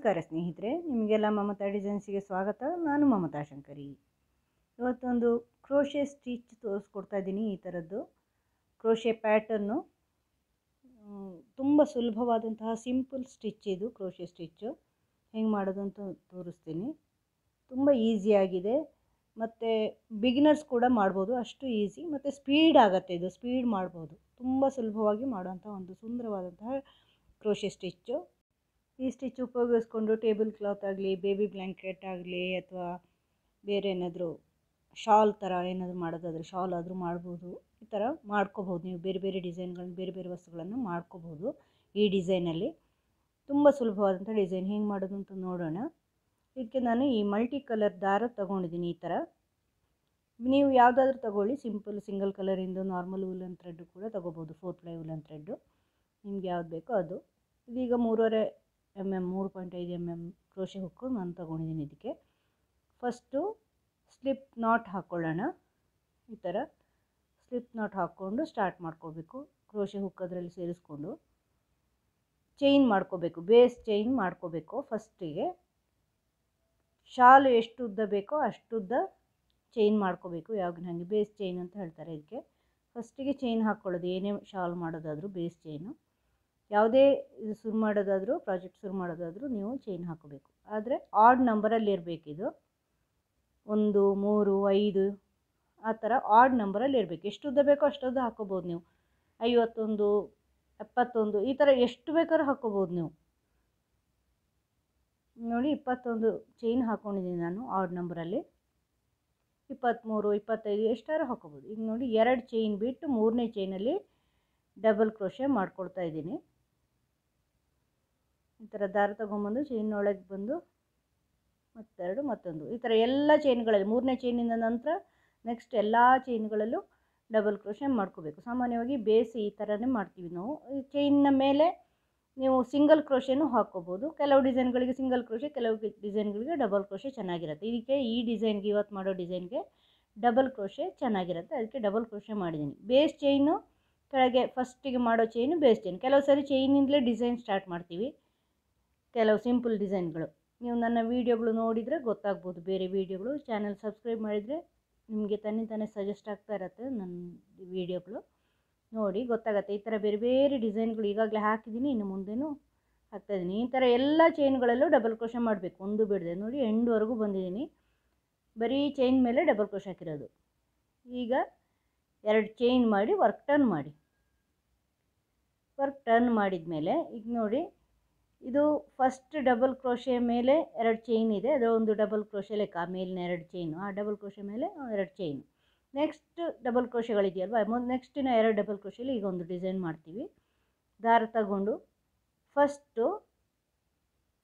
ನಮಸ್ಕಾರ ಸ್ನೇಹಿತರೆ, ನಿಮಗೆಲ್ಲ ಮಮತಾ ಡಿಸೈನ್ಸಿಗೆ ಸ್ವಾಗತ. ನಾನು ಮಮತಾ ಶಂಕರಿ. ಇವತ್ತೊಂದು ಕ್ರೋಶೆ ಸ್ಟಿಚ್ ತೋರಿಸ್ಕೊಡ್ತಾ ಇದ್ದೀನಿ. ಈ ಥರದ್ದು ಕ್ರೋಶೆ ಪ್ಯಾಟರ್ನು ತುಂಬ ಸುಲಭವಾದಂತಹ ಸಿಂಪಲ್ ಸ್ಟಿಚ್. ಇದು ಕ್ರೋಶೆ ಸ್ಟಿಚ್ಚು ಹೆಂಗೆ ಮಾಡೋದು ಅಂತ ತೋರಿಸ್ತೀನಿ. ತುಂಬ ಈಸಿಯಾಗಿದೆ ಮತ್ತು ಬಿಗಿನರ್ಸ್ ಕೂಡ ಮಾಡ್ಬೋದು, ಅಷ್ಟು ಈಸಿ ಮತ್ತು ಸ್ಪೀಡ್ ಆಗುತ್ತೆ. ಇದು ಸ್ಪೀಡ್ ಮಾಡ್ಬೋದು, ತುಂಬ ಸುಲಭವಾಗಿ ಮಾಡುವಂಥ ಒಂದು ಸುಂದರವಾದಂತಹ ಕ್ರೋಶೆ ಸ್ಟಿಚ್ಚು. ಈ ಸ್ಟಿಚ್ ಉಪಯೋಗಿಸ್ಕೊಂಡು ಟೇಬಲ್ ಕ್ಲಾತ್ ಆಗಲಿ, ಬೇಬಿ ಬ್ಲ್ಯಾಂಕೆಟ್ ಆಗಲಿ, ಅಥವಾ ಬೇರೆ ಏನಾದರೂ ಶಾಲ್ ಥರ ಏನಾದರೂ ಮಾಡೋದಾದರೆ ಶಾಲ್ ಆದರೂ ಮಾಡ್ಬೋದು. ಈ ಥರ ಮಾಡ್ಕೋಬೋದು. ನೀವು ಬೇರೆ ಬೇರೆ ಡಿಸೈನ್ಗಳನ್ನ, ಬೇರೆ ಬೇರೆ ವಸ್ತುಗಳನ್ನು ಮಾಡ್ಕೋಬೋದು. ಈ ಡಿಸೈನಲ್ಲಿ ತುಂಬ ಸುಲಭವಾದಂಥ ಡಿಸೈನ್. ಹೆಂಗೆ ಮಾಡೋದು ಅಂತ ನೋಡೋಣ. ಇದಕ್ಕೆ ನಾನು ಈ ಮಲ್ಟಿ ಕಲರ್ ದಾರ ತೊಗೊಂಡಿದ್ದೀನಿ. ಈ ಥರ ನೀವು ಯಾವುದಾದ್ರೂ ತೊಗೊಳ್ಳಿ, ಸಿಂಪಲ್ ಸಿಂಗಲ್ ಕಲರಿಂದು ನಾರ್ಮಲ್ ವೂಲನ್ ಥ್ರೆಡ್ ಕೂಡ ತೊಗೋಬೋದು. 4 ಪ್ಲೈ ವೂಲನ್ ಥ್ರೆಡ್ಡು ನಿಮ್ಗೆ ಯಾವ್ದು ಬೇಕೋ ಅದು. ಇದೀಗ 3.5 mm 3.5 mm ಕ್ರೋಶೆ ಹುಕ್ಕು ನಾನು ತೊಗೊಂಡಿದ್ದೀನಿ. ಇದಕ್ಕೆ ಫಸ್ಟು ಸ್ಲಿಪ್ ನಾಟ್ ಹಾಕ್ಕೊಳ್ಳೋಣ. ಈ ಥರ ಸ್ಲಿಪ್ ನಾಟ್ ಹಾಕ್ಕೊಂಡು ಸ್ಟಾರ್ಟ್ ಮಾಡ್ಕೋಬೇಕು. ಕ್ರೋಶೆ ಹುಕ್ ಅದರಲ್ಲಿ ಸೇರಿಸ್ಕೊಂಡು ಚೈನ್ ಮಾಡ್ಕೋಬೇಕು, ಬೇಸ್ ಚೈನ್ ಮಾಡ್ಕೋಬೇಕು. ಫಸ್ಟಿಗೆ ಶಾಲು ಎಷ್ಟು ಉದ್ದ ಬೇಕೋ ಅಷ್ಟುದ್ದ ಚೈನ್ ಮಾಡ್ಕೋಬೇಕು. ಯಾವಾಗ ಹಾಗೆ ಬೇಸ್ ಚೈನ್ ಅಂತ ಹೇಳ್ತಾರೆ ಇದಕ್ಕೆ. ಫಸ್ಟಿಗೆ ಚೈನ್ ಹಾಕ್ಕೊಳ್ಳೋದು, ಏನೇ ಶಾಲ್ ಮಾಡೋದಾದರೂ ಬೇಸ್ ಚೈನು. ಯಾವುದೇ ಇದು ಶುರು ಮಾಡೋದಾದರೂ, ಪ್ರಾಜೆಕ್ಟ್ ಶುರು ಮಾಡೋದಾದರೂ ನೀವು ಚೈನ್ ಹಾಕೋಬೇಕು. ಆದರೆ ಆಡ್ ನಂಬರಲ್ಲಿ ಇರಬೇಕಿದು. 1, 3, 5 ಆ ಥರ ಆಡ್ ನಂಬರಲ್ಲಿ ಇರಬೇಕು. ಎಷ್ಟು ಉದ್ದ ಬೇಕೋ ಅಷ್ಟುದ್ದ ಹಾಕೋಬೋದು ನೀವು. 51, 71 ಈ ಥರ ಎಷ್ಟು ಬೇಕಾದ್ರೂ ಹಾಕೋಬೋದು ನೀವು. ನೋಡಿ, 21 ಚೈನ್ ಹಾಕ್ಕೊಂಡಿದ್ದೀನಿ ನಾನು ಆಡ್ ನಂಬರಲ್ಲಿ. 23, 25 ಎಷ್ಟಾದ್ರೂ ಹಾಕೋಬೋದು. ಈಗ ನೋಡಿ, 2 ಚೈನ್ ಬಿಟ್ಟು 3ನೇ ಚೈನಲ್ಲಿ ಡಬಲ್ ಕ್ರೋಶೆ ಮಾಡ್ಕೊಳ್ತಾ ಇದ್ದೀನಿ. ಈ ಥರ ದಾರ ತೊಗೊಂಬಂದು ಚೈನ್ ಒಳಗೆ ಬಂದು ಮತ್ತೆರಡು, ಮತ್ತೊಂದು, ಈ ಥರ ಎಲ್ಲ ಚೈನ್ಗಳಲ್ಲಿ 3ನೇ ಚೈನಿಂದ ನಂತರ ನೆಕ್ಸ್ಟ್ ಎಲ್ಲ ಚೈನ್ಗಳಲ್ಲೂ ಡಬಲ್ ಕ್ರೋಶೆ ಮಾಡ್ಕೋಬೇಕು. ಸಾಮಾನ್ಯವಾಗಿ ಬೇಸ್ ಈ ಥರನೇ ಮಾಡ್ತೀವಿ ನಾವು. ಈ ಚೈನ್ನ ಮೇಲೆ ನೀವು ಸಿಂಗಲ್ ಕ್ರೋಶೆನೂ ಹಾಕ್ಕೋಬೋದು. ಕೆಲವು ಡಿಸೈನ್ಗಳಿಗೆ ಸಿಂಗಲ್ ಕ್ರೋಶೆ, ಕೆಲವು ಡಿಸೈನ್ಗಳಿಗೆ ಡಬಲ್ ಕ್ರೋಶೆ ಚೆನ್ನಾಗಿರುತ್ತೆ. ಇದಕ್ಕೆ ಈ ಡಿಸೈನ್ಗೆ, ಇವತ್ತು ಮಾಡೋ ಡಿಸೈನ್ಗೆ ಡಬಲ್ ಕ್ರೋಶೆ ಚೆನ್ನಾಗಿರುತ್ತೆ. ಅದಕ್ಕೆ ಡಬಲ್ ಕ್ರೋಶೆ ಮಾಡಿದ್ದೀನಿ. ಬೇಸ್ ಚೈನು ಕೆಳಗೆ ಫಸ್ಟಿಗೆ ಮಾಡೋ ಚೈನು ಬೇಸ್ ಚೈನ್. ಕೆಲವು ಸರಿ ಚೈನಿಂದಲೇ ಡಿಸೈನ್ ಸ್ಟಾರ್ಟ್ ಮಾಡ್ತೀವಿ, ಕೆಲವು ಸಿಂಪಲ್ ಡಿಸೈನ್ಗಳು. ನೀವು ನನ್ನ ವೀಡಿಯೋಗಳು ನೋಡಿದರೆ ಗೊತ್ತಾಗ್ಬೋದು. ಬೇರೆ ವೀಡಿಯೋಗಳು ಚಾನಲ್ ಸಬ್ಸ್ಕ್ರೈಬ್ ಮಾಡಿದರೆ ನಿಮಗೆ ತಾನೇ ಸಜೆಸ್ಟ್ ಆಗ್ತಾ ಇರುತ್ತೆ. ನನ್ನ ವೀಡಿಯೋಗಳು ನೋಡಿ ಗೊತ್ತಾಗುತ್ತೆ. ಈ ಥರ ಬೇರೆ ಬೇರೆ ಡಿಸೈನ್ಗಳು ಈಗಾಗಲೇ ಹಾಕಿದ್ದೀನಿ, ಇನ್ನು ಮುಂದೆನೂ ಹಾಕ್ತಾಯಿದ್ದೀನಿ. ಈ ಥರ ಎಲ್ಲ ಚೈನ್ಗಳಲ್ಲೂ ಡಬಲ್ ಕ್ರೋಶೆ ಮಾಡಬೇಕು, ಒಂದು ಬಿಡದೆ. ನೋಡಿ, ಎಂಡ್ವರೆಗೂ ಬಂದಿದ್ದೀನಿ. ಬರೀ ಚೈನ್ ಮೇಲೆ ಡಬಲ್ ಕ್ರೋಶೆ ಹಾಕಿರೋದು. ಈಗ 2 ಚೈನ್ ಮಾಡಿ ವರ್ಕ್ ಟರ್ನ್ ಮಾಡಿ. ವರ್ಕ್ ಟರ್ನ್ ಮಾಡಿದ ಮೇಲೆ ಈಗ ನೋಡಿ, ಇದು ಫಸ್ಟ್ ಡಬಲ್ ಕ್ರೋಶೆ ಮೇಲೆ 2 ಚೈನ್ ಇದೆ. ಅದರ ಒಂದು ಡಬಲ್ ಕ್ರೋಶೆ ಲೆಕ್ಕ, ಮೇಲಿನ 2 ಚೈನು, ಆ ಡಬಲ್ ಕ್ರೋಶೆ ಮೇಲೆ 2 ಚೈನು. ನೆಕ್ಸ್ಟ್ ಡಬಲ್ ಕ್ರೋಶೆಗಳಿದೆಯಲ್ವ, ನೆಕ್ಸ್ಟಿನ 2 ಡಬಲ್ ಕ್ರೋಶೆಲಿ ಈಗ ಒಂದು ಡಿಸೈನ್ ಮಾಡ್ತೀವಿ. ದಾರ ತಗೊಂಡು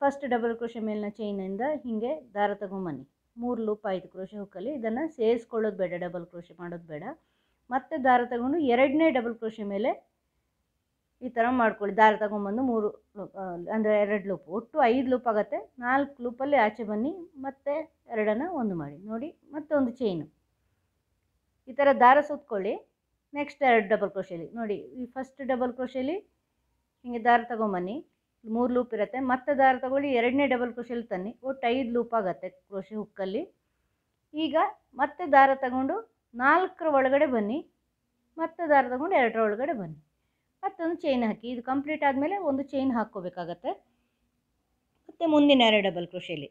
ಫಸ್ಟ್ ಡಬಲ್ ಕ್ರೋಶೆ ಮೇಲಿನ ಚೈನಿಂದ ಹೀಗೆ ದಾರ ತಗೊಂಬನ್ನಿ. 3 ಲೂಪ್ ಆಯಿತು ಕ್ರೋಶೆ ಹುಕ್ಕಲ್ಲಿ. ಇದನ್ನು ಸೇರಿಸ್ಕೊಳ್ಳೋದು ಬೇಡ, ಡಬಲ್ ಕ್ರೋಶೆ ಮಾಡೋದು ಬೇಡ. ಮತ್ತೆ ದಾರ ತಗೊಂಡು 2ನೇ ಡಬಲ್ ಕ್ರೋಶೆ ಮೇಲೆ ಈ ಥರ ಮಾಡ್ಕೊಳ್ಳಿ. ದಾರ ತಗೊಂಬಂದು 3 ಅಂದರೆ 2 ಲೂಪ್, ಒಟ್ಟು 5 ಲೂಪ್ ಆಗುತ್ತೆ. 4 ಲೂಪಲ್ಲಿ ಆಚೆ ಬನ್ನಿ, ಮತ್ತೆ 2ನ್ನು ಒಂದು ಮಾಡಿ. ನೋಡಿ, ಮತ್ತೊಂದು ಚೈನು. ಈ ಥರ ದಾರ ಸುತ್ಕೊಳ್ಳಿ. ನೆಕ್ಸ್ಟ್ 2 ಡಬಲ್ ಕ್ರೋಶೆಲಿ ನೋಡಿ, ಈ ಫಸ್ಟ್ ಡಬಲ್ ಕ್ರೋಶೆಲಿ ಹೀಗೆ ದಾರ ತಗೊಂಬನ್ನಿ. 3 ಲೂಪ್ ಇರುತ್ತೆ. ಮತ್ತೆ ದಾರ ತಗೊಳ್ಳಿ, 2ನೇ ಡಬಲ್ ಕ್ರೋಶೆಲಿ ತನ್ನಿ. ಒಟ್ಟು 5 ಲೂಪ್ ಆಗುತ್ತೆ ಕ್ರೋಶೆ ಹುಕ್ಕಲ್ಲಿ. ಈಗ ಮತ್ತೆ ದಾರ ತಗೊಂಡು 4ರ ಒಳಗಡೆ ಬನ್ನಿ, ಮತ್ತೆ ದಾರ ತಗೊಂಡು 2ರ ಒಳಗಡೆ ಬನ್ನಿ, ಮತ್ತೊಂದು ಚೈನ್ ಹಾಕಿ. ಇದು ಕಂಪ್ಲೀಟ್ ಆದಮೇಲೆ ಒಂದು ಚೈನ್ ಹಾಕ್ಕೋಬೇಕಾಗತ್ತೆ. ಮತ್ತು ಮುಂದಿನ 2 ಡಬಲ್ ಕ್ರೋಶೆಲಿ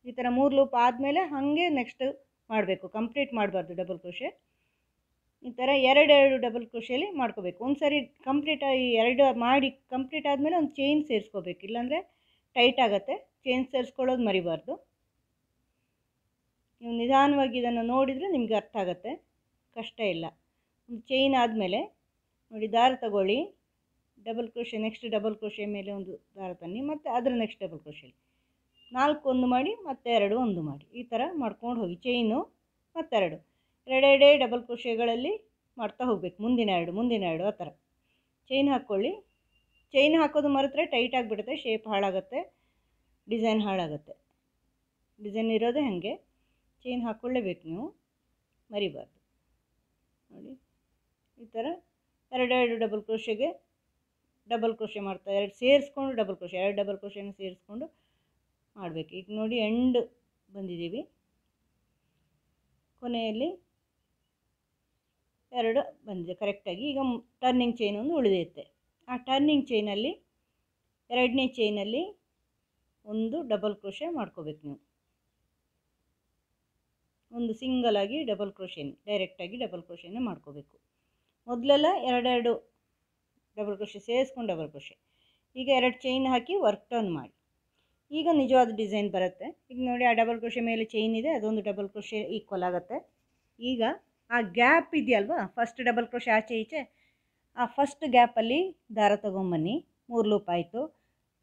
ಈ ಥರ 3 ಲೂಪ್ ಆದಮೇಲೆ ಹಾಗೆ ನೆಕ್ಸ್ಟ್ ಮಾಡಬೇಕು. ಕಂಪ್ಲೀಟ್ ಮಾಡಬಾರ್ದು ಡಬಲ್ ಕ್ರೋಶೆ. ಈ ಥರ 2 ಡಬಲ್ ಕ್ರೋಶೆಲಿ ಮಾಡ್ಕೋಬೇಕು. ಒಂದು ಸರಿ ಕಂಪ್ಲೀಟ್ ಈ 2 ಮಾಡಿ ಕಂಪ್ಲೀಟ್ ಆದಮೇಲೆ ಒಂದು ಚೈನ್ ಸೇರಿಸ್ಕೋಬೇಕು, ಇಲ್ಲಾಂದರೆ ಟೈಟ್ ಆಗುತ್ತೆ. ಚೈನ್ ಸೇರಿಸ್ಕೊಳ್ಳೋದು ಮರಿಬಾರ್ದು. ನೀವು ನಿಧಾನವಾಗಿ ಇದನ್ನು ನೋಡಿದರೆ ನಿಮಗೆ ಅರ್ಥ ಆಗುತ್ತೆ, ಕಷ್ಟ ಇಲ್ಲ. ಒಂದು ಚೈನ್ ಆದಮೇಲೆ ನೋಡಿ, ದಾರ ತಗೊಳ್ಳಿ, double crochet, next double crochet ಮೇಲೆ ಒಂದು ದಾರ ತನ್ನಿ, ಮತ್ತು ಅದರ ನೆಕ್ಸ್ಟ್ ಡಬಲ್ ಕ್ರೋಶೆಲಿ 4 ಒಂದು ಮಾಡಿ, ಮತ್ತೆ 2 ಒಂದು ಮಾಡಿ. ಈ ಥರ ಮಾಡ್ಕೊಂಡು ಹೋಗಿ. ಚೈನು ಮತ್ತು 2 ಡಬಲ್ ಕ್ರೋಶೆಗಳಲ್ಲಿ ಮಾಡ್ತಾ ಹೋಗಬೇಕು. ಮುಂದಿನ 2 ಆ ಥರ ಚೈನ್ ಹಾಕ್ಕೊಳ್ಳಿ. ಚೈನ್ ಹಾಕೋದು ಮರೆತರೆ ಟೈಟ್ ಆಗಿಬಿಡುತ್ತೆ, ಶೇಪ್ ಹಾಳಾಗುತ್ತೆ, ಡಿಸೈನ್ ಹಾಳಾಗುತ್ತೆ. ಡಿಸೈನ್ ಇರೋದೇ ಹಾಗೆ, ಚೈನ್ ಹಾಕ್ಕೊಳ್ಳೇಬೇಕು, ನೀವು ಮರಿಬಾರ್ದು. ನೋಡಿ, ಈ ಥರ 2 ಡಬಲ್ ಕ್ರೋಶೆಗೆ ಡಬಲ್ ಕ್ರೋಶೆ ಮಾಡ್ತಾ, 2 ಸೇರಿಸ್ಕೊಂಡು ಡಬಲ್ ಕ್ರೋಶೆ, 2 ಡಬಲ್ ಕ್ರೋಶೆನ ಸೇರಿಸ್ಕೊಂಡು ಮಾಡಬೇಕು. ಈಗ ನೋಡಿ ಎಂಡ್ ಬಂದಿದ್ದೀವಿ, ಕೊನೆಯಲ್ಲಿ 2 ಬಂದಿದೆ ಕರೆಕ್ಟಾಗಿ. ಈಗ ಟರ್ನಿಂಗ್ ಚೈನ್ ಒಂದು ಉಳಿದೈತೆ. ಆ ಟರ್ನಿಂಗ್ ಚೈನಲ್ಲಿ 2ನೇ ಚೈನಲ್ಲಿ ಒಂದು ಡಬಲ್ ಕ್ರೋಶೆ ಮಾಡ್ಕೋಬೇಕು ನೀವು. ಒಂದು ಸಿಂಗಲಾಗಿ ಡಬಲ್ ಕ್ರೋಶೆನೇ, ಡೈರೆಕ್ಟಾಗಿ ಡಬಲ್ ಕ್ರೋಶೆನೇ ಮಾಡ್ಕೋಬೇಕು. ಮೊದಲೆಲ್ಲ 2 ಡಬಲ್ ಕ್ರೋಶೆ ಸೇರಿಸ್ಕೊಂಡು ಡಬಲ್ ಕ್ರೋಶೆ. ಈಗ 2 ಚೈನ್ ಹಾಕಿ ವರ್ಕ್ ಟರ್ನ್ ಮಾಡಿ. ಈಗ ನಿಜವಾದ ಡಿಸೈನ್ ಬರುತ್ತೆ. ಈಗ ನೋಡಿ ಆ ಡಬಲ್ ಕ್ರೋಶೆ ಮೇಲೆ ಚೈನ್ ಇದೆ, ಅದೊಂದು ಡಬಲ್ ಕ್ರೋಶೆ ಈಕ್ವಲ್ ಆಗುತ್ತೆ. ಈಗ ಆ ಗ್ಯಾಪ್ ಇದೆಯಲ್ವಾ, ಫಸ್ಟ್ ಡಬಲ್ ಕ್ರೋಶೆ ಆಚೆ ಈಚೆ, ಆ ಫಸ್ಟ್ ಗ್ಯಾಪಲ್ಲಿ ದಾರ ತೊಗೊಂಬನ್ನಿ. 3 ಲೂಪ್ ಆಯಿತು,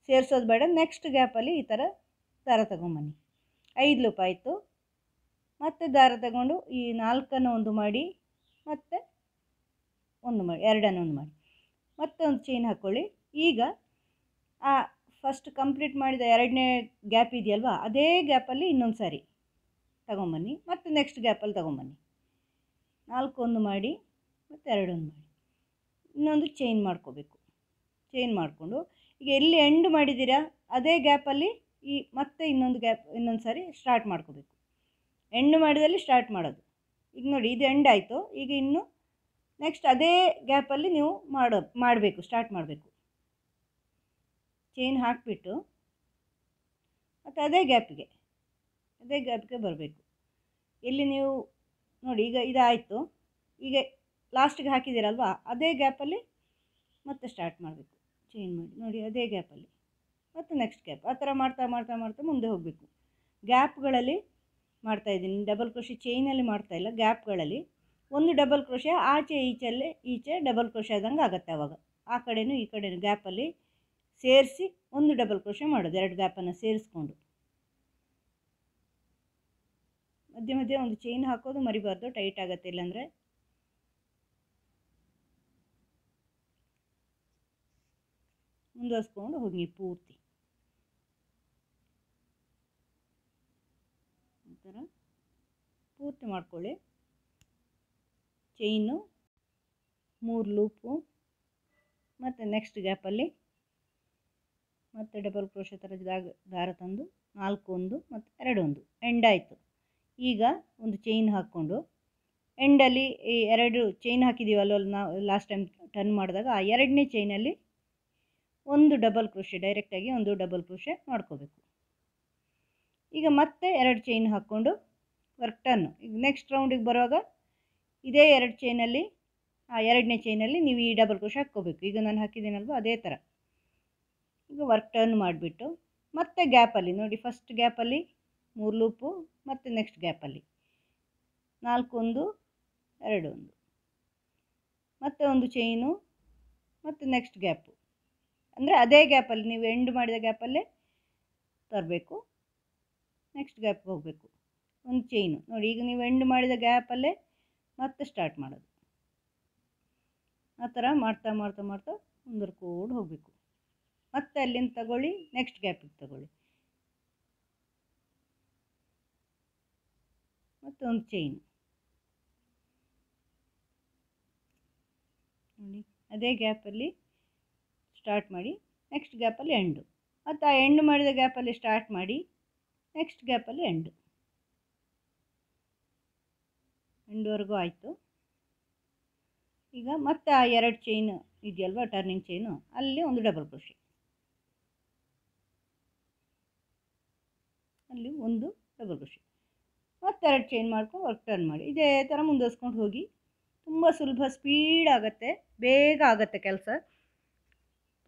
ಸೇರಿಸೋದು ಬೇಡ. ನೆಕ್ಸ್ಟ್ ಗ್ಯಾಪಲ್ಲಿ ಈ ಥರ ದಾರ ತೊಗೊಂಬನ್ನಿ. 5 ಲೂಪ್ ಆಯಿತು. ಮತ್ತು ದಾರ ತಗೊಂಡು ಈ 4ಅನ್ನು ಒಂದು ಮಾಡಿ, ಮತ್ತು ಒಂದು ಮಾಡಿ, 2ಅನ್ನು ಒಂದು ಮಾಡಿ, ಮತ್ತೊಂದು ಚೈನ್ ಹಾಕ್ಕೊಳ್ಳಿ. ಈಗ ಆ ಫಸ್ಟ್ ಕಂಪ್ಲೀಟ್ ಮಾಡಿದ 2ನೇ ಗ್ಯಾಪ್ ಇದೆಯಲ್ವಾ, ಅದೇ ಗ್ಯಾಪಲ್ಲಿ ಇನ್ನೊಂದು ಸಾರಿ ತಗೊಂಬನ್ನಿ. ಮತ್ತು ನೆಕ್ಸ್ಟ್ ಗ್ಯಾಪಲ್ಲಿ ತಗೊಂಬನ್ನಿ. 4 ಒಂದು ಮಾಡಿ, ಮತ್ತು 2 ಒಂದು ಮಾಡಿ, ಇನ್ನೊಂದು ಚೈನ್ ಮಾಡ್ಕೋಬೇಕು. ಚೈನ್ ಮಾಡಿಕೊಂಡು ಈಗ ಎಲ್ಲಿ ಎಂಡ್ ಮಾಡಿದ್ದೀರಾ ಅದೇ ಗ್ಯಾಪಲ್ಲಿ ಈ ಮತ್ತೆ ಇನ್ನೊಂದು ಸಾರಿ ಸ್ಟಾರ್ಟ್ ಮಾಡ್ಕೋಬೇಕು. ಎಂಡ್ ಮಾಡಿದಲ್ಲಿ ಸ್ಟಾರ್ಟ್ ಮಾಡೋದು. ಈಗ ನೋಡಿ ಇದು ಎಂಡ್ ಆಯಿತು. ಈಗ ಇನ್ನು ನೆಕ್ಸ್ಟ್ ಅದೇ ಗ್ಯಾಪಲ್ಲಿ ನೀವು ಮಾಡಬೇಕು, ಸ್ಟಾರ್ಟ್ ಮಾಡಬೇಕು. ಚೈನ್ ಹಾಕಿಬಿಟ್ಟು ಮತ್ತು ಅದೇ ಗ್ಯಾಪಿಗೆ ಬರಬೇಕು. ಎಲ್ಲಿ ನೀವು ನೋಡಿ ಈಗ ಇದಾಯಿತು. ಈಗ ಲಾಸ್ಟಿಗೆ ಹಾಕಿದ್ದೀರಲ್ವಾ, ಅದೇ ಗ್ಯಾಪಲ್ಲಿ ಮತ್ತೆ ಸ್ಟಾರ್ಟ್ ಮಾಡಬೇಕು. ಚೈನ್ ಮಾಡಿ ನೋಡಿ ಅದೇ ಗ್ಯಾಪಲ್ಲಿ ಮತ್ತು ನೆಕ್ಸ್ಟ್ ಗ್ಯಾಪ್, ಆ ಥರ ಮಾಡ್ತಾ ಮಾಡ್ತಾ ಮಾಡ್ತಾ ಮುಂದೆ ಹೋಗಬೇಕು. ಗ್ಯಾಪ್ಗಳಲ್ಲಿ ಮಾಡ್ತಾಯಿದ್ದೀನಿ, ಡಬಲ್ ಕ್ರೋಶೆ ಚೈನಲ್ಲಿ ಮಾಡ್ತಾಯಿಲ್ಲ. ಗ್ಯಾಪ್ಗಳಲ್ಲಿ ಒಂದು ಡಬಲ್ ಕ್ರೋಶೆ ಆಚೆ ಈಚೆ ಡಬಲ್ ಕ್ರೋಶೆ ಆದಂಗೆ ಆಗುತ್ತೆ. ಆವಾಗ ಆ ಕಡೆಯೂ ಈ ಕಡೆಯೂ ಗ್ಯಾಪಲ್ಲಿ ಸೇರಿಸಿ ಒಂದು ಡಬಲ್ ಕ್ರೋಶೆ ಮಾಡೋದು. 2 ಗ್ಯಾಪನ್ನು ಸೇರಿಸ್ಕೊಂಡು ಮಧ್ಯೆ ಮಧ್ಯೆ ಒಂದು ಚೈನ್ ಹಾಕೋದು ಮರಿಬಾರ್ದು, ಟೈಟ್ ಆಗುತ್ತೆ ಇಲ್ಲಾಂದರೆ. ಮುಂದುವರಿಸ್ಕೊಂಡು ಹೋಗಿ ಪೂರ್ತಿ ಈ ಥರ ಪೂರ್ತಿ ಮಾಡ್ಕೊಳ್ಳಿ. ಚೈನು 3 ಲೂಪು ಮತ್ತು ನೆಕ್ಸ್ಟ್ ಗ್ಯಾಪಲ್ಲಿ ಮತ್ತು ಡಬಲ್ ಕ್ರೋಶೆ ಥರದ ದಾರ ತಂದು 4 ಒಂದು ಮತ್ತು 2 ಒಂದು ಎಂಡ್ ಆಯಿತು. ಈಗ ಒಂದು ಚೈನ್ ಹಾಕ್ಕೊಂಡು ಎಂಡಲ್ಲಿ ಈ 2 ಚೈನ್ ಹಾಕಿದ್ದೀವಲ್ಲ ನಾವು ಲಾಸ್ಟ್ ಟೈಮ್ ಟರ್ನ್ ಮಾಡಿದಾಗ, ಆ 2ನೇ ಚೈನಲ್ಲಿ ಒಂದು ಡಬಲ್ ಕ್ರೋಶೆ, ಡೈರೆಕ್ಟಾಗಿ ಒಂದು ಡಬಲ್ ಕ್ರೋಶೆ ಮಾಡ್ಕೋಬೇಕು. ಈಗ ಮತ್ತೆ 2 ಚೈನ್ ಹಾಕ್ಕೊಂಡು ವರ್ಕ್ ಟರ್ನು. ಈಗ ನೆಕ್ಸ್ಟ್ ರೌಂಡಿಗೆ ಬರುವಾಗ ಇದೇ 2 ಚೈನಲ್ಲಿ, ಆ 2ನೇ ಚೈನಲ್ಲಿ ನೀವು ಈ ಡಬಲ್ ಕ್ರೋಶೆ ಹಾಕ್ಕೋಬೇಕು. ಈಗ ನಾನು ಹಾಕಿದ್ದೀನಲ್ವ ಅದೇ ಥರ. ಈಗ ವರ್ಕ್ ಟರ್ನ್ ಮಾಡಿಬಿಟ್ಟು ಮತ್ತೆ ಗ್ಯಾಪಲ್ಲಿ ನೋಡಿ, ಫಸ್ಟ್ ಗ್ಯಾಪಲ್ಲಿ 3 ಲೂಪು ಮತ್ತು ನೆಕ್ಸ್ಟ್ ಗ್ಯಾಪಲ್ಲಿ 4 ಒಂದು 2 ಒಂದು, ಮತ್ತೆ ಒಂದು ಚೈನು ಮತ್ತು ನೆಕ್ಸ್ಟ್ ಗ್ಯಾಪು. ಅಂದರೆ ಅದೇ ಗ್ಯಾಪಲ್ಲಿ ನೀವು ಎಂಡ್ ಮಾಡಿದ ಗ್ಯಾಪಲ್ಲೇ ತರಬೇಕು. ನೆಕ್ಸ್ಟ್ ಗ್ಯಾಪ್ಗೆ ಹೋಗಬೇಕು. ಒಂದು ಚೈನು ನೋಡಿ, ಈಗ ನೀವು ಎಂಡ್ ಮಾಡಿದ ಗ್ಯಾಪಲ್ಲೇ ಮತ್ತೆ ಸ್ಟಾರ್ಟ್ ಮಾಡೋದು. ಆ ಥರ ಮಾಡ್ತಾ ಮಾಡ್ತಾ ಮಾಡ್ತಾ ಮುಂದುವರ್ಕೊಂಡು ಹೋಗಬೇಕು. ಮತ್ತೆ ಅಲ್ಲಿಂದ ತಗೊಳ್ಳಿ, ನೆಕ್ಸ್ಟ್ ಗ್ಯಾಪಿಗೆ ತಗೊಳ್ಳಿ, ಮತ್ತು ಒಂದು ಚೈನ್ ನೋಡಿ, ಅದೇ ಗ್ಯಾಪಲ್ಲಿ ಸ್ಟಾರ್ಟ್ ಮಾಡಿ, ನೆಕ್ಸ್ಟ್ ಗ್ಯಾಪಲ್ಲಿ ಎಂಡು, ಮತ್ತು ಆ ಎಂಡ್ ಮಾಡಿದ ಗ್ಯಾಪಲ್ಲಿ ಸ್ಟಾರ್ಟ್ ಮಾಡಿ, ನೆಕ್ಸ್ಟ್ ಗ್ಯಾಪಲ್ಲಿ ಎಂಡ್ವರೆಗೂ ಆಯಿತು. ಈಗ ಮತ್ತೆ ಆ 2 ಚೈನ್ ಇದೆಯಲ್ವ ಟರ್ನಿಂಗ್ ಚೈನು, ಅಲ್ಲಿ ಒಂದು ಡಬಲ್ ಕ್ರೋಶೆ, ಅಲ್ಲಿ ಒಂದು ಡಬಲ್ ಕ್ರೋಶೆ, ಮತ್ತೆ 2 ಚೈನ್ ಮಾಡ್ಕೊಂಡು ವರ್ಕ್ ಟರ್ನ್ ಮಾಡಿ. ಇದೇ ಥರ ಮುಂದುವರ್ಸ್ಕೊಂಡು ಹೋಗಿ. ತುಂಬ ಸುಲಭ, ಸ್ಪೀಡ್ ಆಗುತ್ತೆ, ಬೇಗ ಆಗುತ್ತೆ ಕೆಲಸ.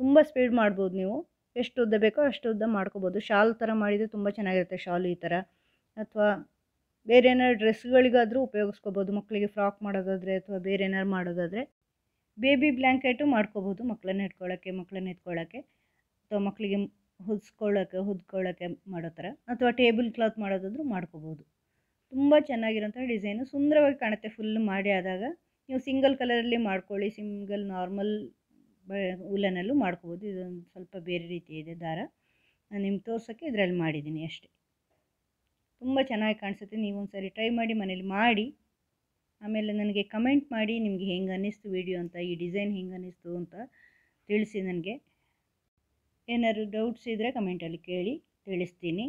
ತುಂಬ ಸ್ಪೀಡ್ ಮಾಡ್ಬೋದು ನೀವು. ಎಷ್ಟು ಉದ್ದ ಬೇಕೋ ಅಷ್ಟು ಉದ್ದ ಮಾಡ್ಕೋಬೋದು. ಶಾಲ್ ಥರ ಮಾಡಿದರೆ ತುಂಬ ಚೆನ್ನಾಗಿರುತ್ತೆ. ಶಾಲು ಈ ಥರ, ಅಥವಾ ಬೇರೆ ಏನಾದ್ರು ಡ್ರೆಸ್ಗಳಿಗಾದರೂ ಉಪಯೋಗಿಸ್ಕೋಬೋದು. ಮಕ್ಕಳಿಗೆ ಫ್ರಾಕ್ ಮಾಡೋದಾದರೆ ಅಥವಾ ಬೇರೆ ಏನಾದ್ರು ಮಾಡೋದಾದರೆ ಬೇಬಿ ಬ್ಲ್ಯಾಂಕೆಟು ಮಾಡ್ಕೋಬೋದು. ಮಕ್ಕಳನ್ನ ಎತ್ಕೊಳ್ಳೋಕ್ಕೆ ಅಥವಾ ಮಕ್ಕಳಿಗೆ ಹೊದ್ಕೊಳ್ಳೋಕ್ಕೆ ಮಾಡೋ ಥರ, ಅಥವಾ ಟೇಬಲ್ ಕ್ಲಾತ್ ಮಾಡೋದಾದರೂ ಮಾಡ್ಕೋಬೋದು. ತುಂಬ ಚೆನ್ನಾಗಿರೋಂಥ ಡಿಸೈನು, ಸುಂದರವಾಗಿ ಕಾಣುತ್ತೆ ಫುಲ್ ಮಾಡಿ ಆದಾಗ. ನೀವು ಸಿಂಗಲ್ ಕಲರಲ್ಲಿ ಮಾಡ್ಕೊಳ್ಳಿ, ಸಿಂಗಲ್ ನಾರ್ಮಲ್ ಉಲ್ಲನಲ್ಲೂ ಮಾಡ್ಕೋಬೋದು. ಇದೊಂದು ಸ್ವಲ್ಪ ಬೇರೆ ರೀತಿ ಇದೆ ದಾರ, ನಾನು ನಿಮ್ಗೆ ತೋರ್ಸೋಕ್ಕೆ ಇದರಲ್ಲಿ ಮಾಡಿದ್ದೀನಿ ಅಷ್ಟೇ. ತುಂಬ ಚೆನ್ನಾಗಿ ಕಾಣಿಸುತ್ತೆ. ನೀವು ಒಂದು ಸಾರಿ ಟ್ರೈ ಮಾಡಿ, ಮನೇಲಿ ಮಾಡಿ, ಆಮೇಲೆ ನನಗೆ ಕಮೆಂಟ್ ಮಾಡಿ ನಿಮಗೆ ಹೆಂಗೆ ಅನ್ನಿಸ್ತು ವಿಡಿಯೋ ಅಂತ, ಈ ಡಿಸೈನ್ ಹೆಂಗೆ ಅನ್ನಿಸ್ತು ಅಂತ ತಿಳಿಸಿ. ನನಗೆ ಏನಾದ್ರು ಡೌಟ್ಸ್ ಇದ್ದರೆ ಕಮೆಂಟಲ್ಲಿ ಕೇಳಿ. ತಿಳಿಸ್ತೀನಿ.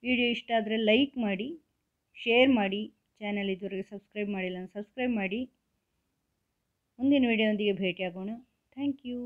ವಿಡಿಯೋ ಇಷ್ಟ ಆದರೆ ಲೈಕ್ ಮಾಡಿ, ಶೇರ್ ಮಾಡಿ. ಚಾನಲ್ ಇದುವರೆಗೆ ಸಬ್ಸ್ಕ್ರೈಬ್ ಮಾಡಿಲ್ಲ ಅಂದರೆ ಸಬ್ಸ್ಕ್ರೈಬ್ ಮಾಡಿ. ಮುಂದಿನ ವಿಡಿಯೋದೊಂದಿಗೆ ಭೇಟಿಯಾಗೋಣ. Thank you.